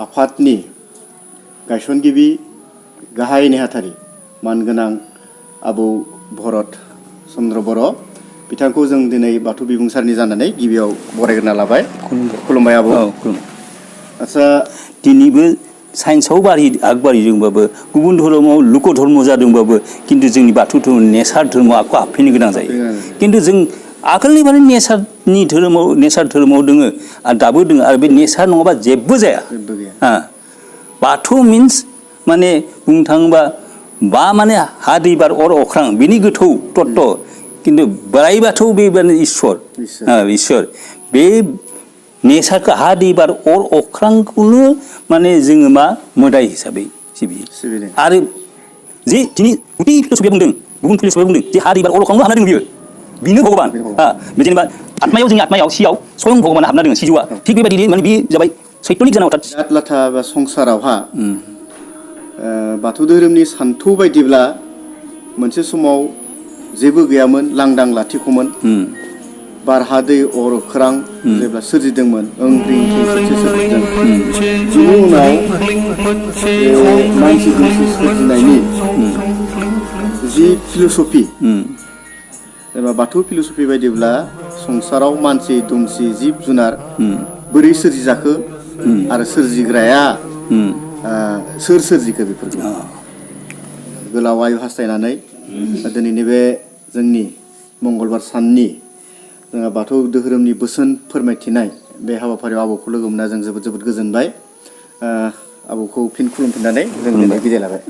आफादनि गायसनगिरि गाहाय नेहाथारि मानगोनां आबौ भरत चन्द्र बर' बिथांखौ जों दिनै बाथौ बिबुंसारनि जानानै गिबियाव बरायग्रोना लाबाय। खुलुमबाय आबौ। आच्छा दिनैबो साइन्सआव आगबारिदोंबाबो गुबुन धर्मआव लुक धर्म जादोंबाबो किन्तु जोंनि बाथौ धर्म नेचार धर्मआव आखु हाबफैनो गोनां जायो। किन्तु जों आगोलनिफ्रायनो नेचार धर्मआव दोङो आरो दाबो दोङो आरो बे नेचार नङाबा जेबो जाया। बाथौ मिन्स माने बुंनो थाङोबा बा माने हा दै बार अर अख्रां बिनि गोथौ तत्व किन्तु बोराइ बाथौ बे इसोर बे नेचारखौ हा दै बार अर अख्रांखौनो माने जोङो मा मोदाय हिसाबै सिबियो आरो जे दिनै गुदि फिलसफिया बुंदों गुबुन फिलसफिया बुंदों जे हा दै बार अर अख्रांल' हाबना दङ बियो बिनो भगबान जेनेबा आत्मायाव जोंनि आत्मायाव सियाव स्वयं भगबाना हाबना दङ सिजौआ थिग बेबायदिनो माने बे जाबाय सैतनिक जाना बिराद लाथा बा संसारावहा बाथौ धोरोमनि सान्थौ बायदिब्ला मोनसे समाव जेबो गैयामोन लांदां लाथिख'मोन बार हा दै अर अख्रां जेब्ला सोरजिदोंमोन ओंग्रिं खौसेथि सोरजिदों बिनि उनाव मानसि दुमसि सोरजिनायनि जि फिलसफि एबा बाथौ फिलसफि बायदिब्ला संसाराव मानसि दुमसि जिब जुनार बोरै सोरजिजाखो आरो सोरजिग्राया सोर सोरजिखो बेफोरखौ गोलाव आयु हास्थायनानै दिनैनि बे जोंनि मंगलबार साननि जोंहा बाथौ धोरोमनि बोसोन फोरमायथिनाय बे हाबाफारियाव आबौखौ लोगो मोनना जों जोबोद जोबोद गोजोनबाय। आबौखौ फिन खुलुमफिननानै जों दिनै बिदाय लाबाय।